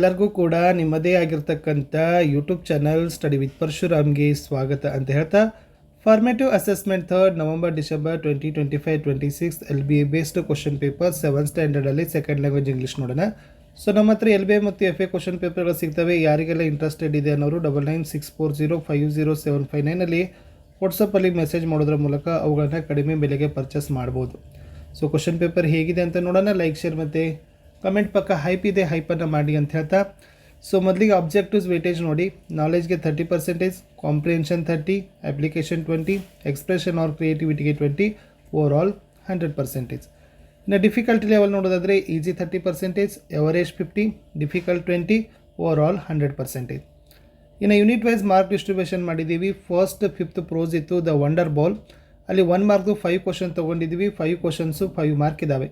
ಎಲ್ಲರಿಗೂ ಕೂಡ ನಿಮ್ಮದೇ ಆಗಿರ್ತಕ್ಕಂಥ ಯೂಟ್ಯೂಬ್ ಚಾನಲ್ ಸ್ಟಡಿ ವಿತ್ ಪರಶುರಾಮ್ಗೆ ಸ್ವಾಗತ ಅಂತ ಹೇಳ್ತಾ formative assessment 3rd November December 2025-26 LBA based question paper 7th ಸ್ಟ್ಯಾಂಡರ್ಡಲ್ಲಿ ಸೆಕೆಂಡ್ ಲ್ಯಾಂಗ್ವೇಜ್ ಇಂಗ್ಲೀಷ್ ನೋಡೋಣ. ಸೊ ನಮ್ಮ ಹತ್ರ LBA ಮತ್ತು FA ಕ್ವಶನ್ ಪೇಪರ್ಗಳು ಸಿಗ್ತವೆ. ಯಾರಿಗೆಲ್ಲ ಇಂಟ್ರೆಸ್ಟೆಡ್ ಇದೆ ಅನ್ನೋರು 9964050759 ವಾಟ್ಸಪ್ಪಲ್ಲಿ ಮೆಸೇಜ್ ಮಾಡೋದ್ರ ಮೂಲಕ ಅವುಗಳನ್ನ ಕಡಿಮೆ ಬೆಲೆಗೆ ಪರ್ಚೇಸ್ ಮಾಡ್ಬೋದು. ಸೊ ಕ್ವಶನ್ ಪೇಪರ್ ಹೇಗಿದೆ ಅಂತ ನೋಡೋಣ. ಲೈಕ್ ಶೇರ್ ಮತ್ತು ಕಮೆಂಟ್ ಪಕ್ಕ ಹೈಪ್ ಇದೆ, ಹೈಪನ್ನು ಮಾಡಿ ಅಂತ ಹೇಳ್ತಾ, ಸೊ ಮೊದಲಿಗೆ ಆಬ್ಜೆಕ್ಟಿವ್ಸ್ ವೇಟೇಜ್ ನೋಡಿ. ನಾಲೆಜ್ಗೆ 30%, ಕಾಂಪ್ರಿಹೆನ್ಷನ್ 30, ಅಪ್ಲಿಕೇಶನ್ 20, ಎಕ್ಸ್ಪ್ರೆಷನ್ ಆರ್ ಕ್ರಿಯೇಟಿವಿಟಿಗೆ 20, ಓವರ್ ಆಲ್ 100%. ಇನ್ನು ಡಿಫಿಕಲ್ಟಿ ಲೆವೆಲ್ ನೋಡೋದಾದರೆ easy 30%, average 50, difficult 20, overall 100%. ಇನ್ನು ಯೂನಿಟ್ ವೈಸ್ ಮಾರ್ಕ್ ಡಿಸ್ಟ್ರಿಬ್ಯೂಷನ್ ಮಾಡಿದ್ದೀವಿ. ಫಸ್ಟ್ 5th ಪ್ರೋಸ್ ಇತ್ತು ದ ವಂಡರ್ ಬಾಲ್, ಅಲ್ಲಿ 1 ಮಾರ್ಕ್ದು 5 ಕ್ವಶನ್ ತೊಗೊಂಡಿದ್ದೀವಿ. 5 ಕ್ವಶನ್ಸು 5 ಮಾರ್ಕ್ ಇದ್ದಾವೆ.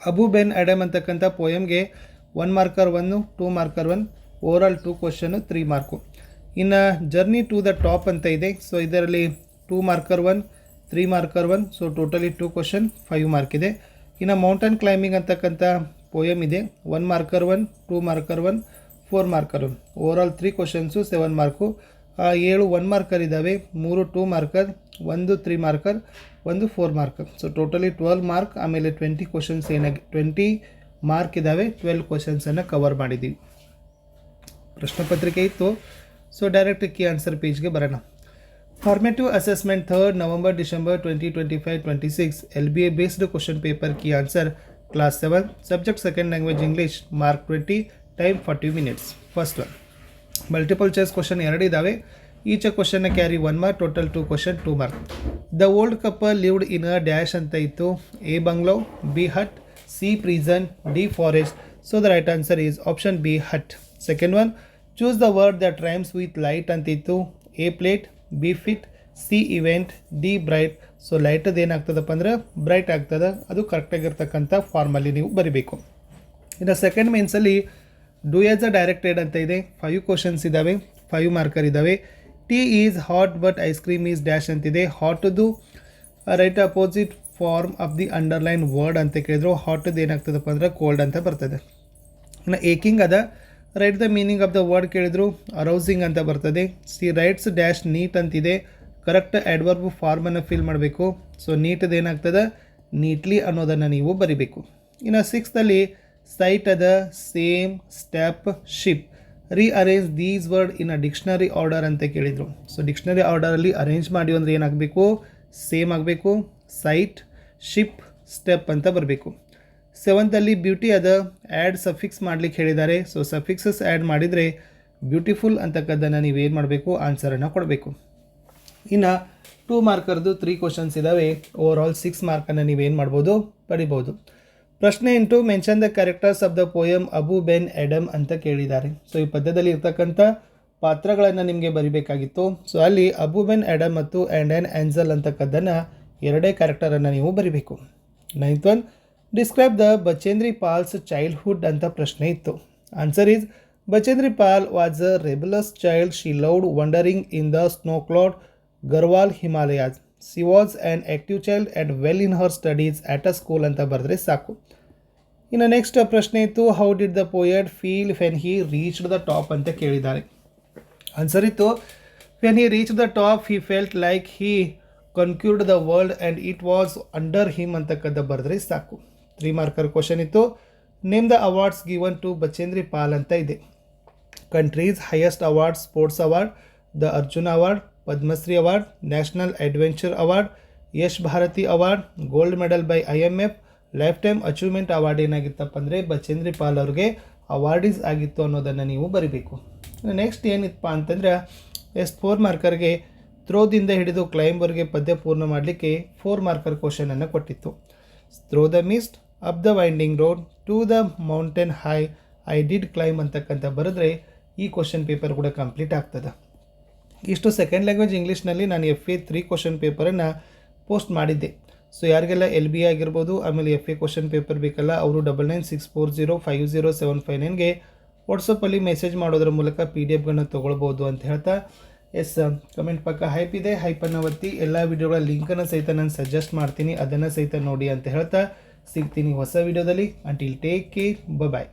ಅಬು ಬೆನ್ ಅಡಮ್ ಅಂತಕ್ಕಂಥ ಪೋಯಮ್ಗೆ 1 marker 1, 2 marker 1, over all 2 question 3 mark. ಇನ್ನು ಜರ್ನಿ ಟು ದ ಟಾಪ್ ಅಂತ ಇದೆ. ಸೊ ಇದರಲ್ಲಿ 2 marker 1, 3 marker 1, so totally 2 question 5 mark ಇದೆ. ಇನ್ನು ಮೌಂಟೇನ್ ಕ್ಲೈಂಬಿಂಗ್ ಅಂತಕ್ಕಂಥ ಪೋಯಮ್ ಇದೆ. 1 marker 1, 2 marker 1, 4 marker 1, over all 3 questions 7 mark. 7 1 marker ಇದ್ದಾವೆ, 3 2 marker, 1 3 marker, 1 4 marker. So totally 12 mark. ಆಮೇಲೆ 20 ಕ್ವಶನ್ಸ್ 20 ಮಾರ್ಕ್ ಇದ್ದಾವೆ. 12 ಕ್ವಶನ್ಸನ್ನು ಕವರ್ ಮಾಡಿದ್ದೀವಿ. ಪ್ರಶ್ನೆ ಪತ್ರಿಕೆ ಇತ್ತು. ಸೊ ಡೈರೆಕ್ಟ್ ಕೀ ಆನ್ಸರ್ ಪೇಜ್ಗೆ ಬರೋಣ. Formative assessment 3rd November December 2025-26 LBA based question paper key answer class 7 subject second language English mark 20 time 40 minutes. First one multiple choice question 2 ಇದ್ದಾವೆ. Each ಕ್ವಶನ್ನ carry 1 mark, total 2 question 2 mark. The old couple lived in a dash ಅಂತ ಇತ್ತು. A bungalow, B hut, C prison, D forest. So the right answer is option B hut. Second one choose the word that rhymes with light ಅಂತ ಇತ್ತು. A plate, B fit, C event, D bright. So ಲೈಟದ್ದು ಏನಾಗ್ತದಪ್ಪ ಅಂದ್ರೆ bright ಆಗ್ತದೆ. ಅದು ಕರೆಕ್ಟಾಗಿರ್ತಕ್ಕಂಥ ಫಾರ್ಮಲ್ಲಿ ನೀವು ಬರಿಬೇಕು. ಇನ್ನು ಸೆಕೆಂಡ್ ಮೇನ್ಸಲ್ಲಿ ಡೂ ಆಸ್ ಅ ಡೈರೆಕ್ಟೆಡ್ ಅಂತ ಇದೆ. 5 ಕ್ವಶನ್ಸ್ ಇದ್ದಾವೆ, 5 ಮಾರ್ಕರ್ ಇದ್ದಾವೆ. Tea is hot but ice cream is dash ಅಂತಿದೆ. ಹಾಟದು right opposite form of the underline word ಅಂತ ಕೇಳಿದ್ರು. ಹಾಟದ್ದು ಏನಾಗ್ತದಪ್ಪ ಅಂದ್ರೆ ಕೋಲ್ಡ್ ಅಂತ ಬರ್ತದೆ. ಇನ್ನು ಏಕಿಂಗ್ ಅದ, right the meaning of the word ಕೇಳಿದ್ರು, ಅರೌಸಿಂಗ್ ಅಂತ ಬರ್ತದೆ. ಸಿ ರೈಟ್ಸ್ ಡ್ಯಾಶ್ ನೀಟ್ ಅಂತಿದೆ. ಕರೆಕ್ಟ್ ಅಡ್ವರ್ಬ್ ಫಾರ್ಮನ್ನು ಫಿಲ್ ಮಾಡಬೇಕು. ಸೊ ನೀಟದು ಏನಾಗ್ತದೆ ನೀಟ್ಲಿ ಅನ್ನೋದನ್ನು ನೀವು ಬರಿಬೇಕು. ಇನ್ನು 6th ಸೈಟ್ ಅದ, same, step, ship. Rearrange these word in a dictionary order ಅಂತ ಕೇಳಿದರು. ಸೊ ಡಿಕ್ಷನರಿ ಆರ್ಡರಲ್ಲಿ ಅರೇಂಜ್ ಮಾಡಿ ಅಂದರೆ ಏನಾಗಬೇಕು, ಸೇಮ್ ಆಗಬೇಕು. ಸೈಟ್, ಶಿಪ್, ಸ್ಟೆಪ್ ಅಂತ ಬರಬೇಕು. 7th ಬ್ಯೂಟಿ ಅದ, ಆ್ಯಡ್ ಸಫಿಕ್ಸ್ ಮಾಡಲಿಕ್ಕೆ ಹೇಳಿದ್ದಾರೆ. ಸೊ ಸಫಿಕ್ಸಸ್ ಆ್ಯಡ್ ಮಾಡಿದರೆ ಬ್ಯೂಟಿಫುಲ್ ಅಂತಕ್ಕದ್ದನ್ನು ನೀವೇನು ಮಾಡಬೇಕು, ಆನ್ಸರನ್ನು ಕೊಡಬೇಕು. ಇನ್ನು 2 ಮಾರ್ಕರ್ದು 3 ಕ್ವಶನ್ಸ್ ಇದ್ದಾವೆ. ಓವರ್ ಆಲ್ 6 ಮಾರ್ಕನ್ನು ನೀವೇನು ಮಾಡ್ಬೋದು, ಪಡಿಬೋದು. ಪ್ರಶ್ನೆ 8 mention the characters of the poem Abou Ben Adhem ಅಂತ ಕೇಳಿದ್ದಾರೆ. ಸೊ ಈ ಪದ್ಯದಲ್ಲಿ ಇರ್ತಕ್ಕಂಥ ಪಾತ್ರಗಳನ್ನು ನಿಮಗೆ ಬರಿಬೇಕಾಗಿತ್ತು. ಸೊ ಅಲ್ಲಿ ಅಬು ಬೆನ್ ಎಡಮ್ ಮತ್ತು ಆ್ಯಂಡ್ ಆ್ಯಂಜಲ್ ಅಂತಕ್ಕದ್ದನ್ನು 2 ಕ್ಯಾರೆಕ್ಟರನ್ನು ನೀವು ಬರಿಬೇಕು. 9th one describe the Bachendri Pal's childhood ಅಂತ ಪ್ರಶ್ನೆ ಇತ್ತು. Answer is Bachendri Pal was a rebellious child. She loved wandering in the snow cloud Garhwal Himalayas. She was an active child and well in her studies at a school ಅಂತ ಬರೆದ್ರೆ ಸಾಕು. ಇನ್ನು next ಪ್ರಶ್ನೆ ಇತ್ತು, how did the poet feel when he reached the top ಅಂತ ಕೇಳಿದ್ದಾರೆ. Answer ಇತ್ತು, when he reach the top he felt like he conquered the world and it was under him ಅಂತಕ್ಕಂಥ ಬರೆದ್ರೆ ಸಾಕು. 3 ಮಾರ್ಕರ್ ಕ್ವಶನ್ ಇತ್ತು. Name the awards given to Bachendri Pal ಅಂತ ಇದೆ. Country's highest award, sports award, the Arjun award, Padmashri award, national adventure award, Yash Bharati award, gold medal by IMF, lifetime achievement award ಏನಾಗಿತ್ತಪ್ಪ ಅಂದರೆ ಬಚೇಂದ್ರಿ ಪಾಲ್ ಅವ್ರಿಗೆ awardees ಆಗಿತ್ತು ಅನ್ನೋದನ್ನು ನೀವು ಬರಿಬೇಕು. ನೆಕ್ಸ್ಟ್ ಏನಿತ್ತಪ್ಪ ಅಂತಂದರೆ 4 ಮಾರ್ಕರ್ಗೆ ಥ್ರೋದಿಂದ ಹಿಡಿದು ಕ್ಲೈಂಬ್ವರೆಗೆ ಪದ್ಯ ಪೂರ್ಣ ಮಾಡಲಿಕ್ಕೆ 4 ಮಾರ್ಕರ್ ಕ್ವಶನನ್ನು ಕೊಟ್ಟಿತ್ತು. Through the mist, up the winding road, to the mountain high, I did climb ಅಂತಕ್ಕಂಥ ಬರೆದ್ರೆ ಈ ಕ್ವಶನ್ ಪೇಪರ್ ಕೂಡ ಕಂಪ್ಲೀಟ್ ಆಗ್ತದೆ. ಇಷ್ಟು ಸೆಕೆಂಡ್ ಲ್ಯಾಂಗ್ವೇಜ್ ಇಂಗ್ಲೀಷ್ನಲ್ಲಿ ನಾನು FA 3 ಕ್ವಶನ್ ಪೇಪರನ್ನು ಪೋಸ್ಟ್ ಮಾಡಿದ್ದೆ. ಸೊ ಯಾರಿಗೆಲ್ಲ LBA ಆಗಿರ್ಬೋದು, ಆಮೇಲೆ FA ಕ್ವಶನ್ ಪೇಪರ್ ಬೇಕಲ್ಲ, ಅವರು 9964050759ಗೆ ವಾಟ್ಸಪ್ಪಲ್ಲಿ ಮೆಸೇಜ್ ಮಾಡೋದ್ರ ಮೂಲಕ PDF ತೊಗೊಳ್ಬೋದು ಅಂತ ಹೇಳ್ತಾ, ಕಮೆಂಟ್ ಪಕ್ಕ ಹೈಪ್ ಇದೆ, ಹೈಪನ್ನು ಒತ್ತಿ ಎಲ್ಲ ವಿಡಿಯೋಗಳ ಲಿಂಕನ್ನು ಸಹಿತ ನಾನು ಸಜೆಸ್ಟ್ ಮಾಡ್ತೀನಿ, ಅದನ್ನು ಸಹಿತ ನೋಡಿ ಅಂತ ಹೇಳ್ತಾ ಸಿಗ್ತೀನಿ ಹೊಸ ವಿಡಿಯೋದಲ್ಲಿ. ಅಂಟಿಲ್ ಟೇಕ್ ಕೇರ್, ಬಾಯ್.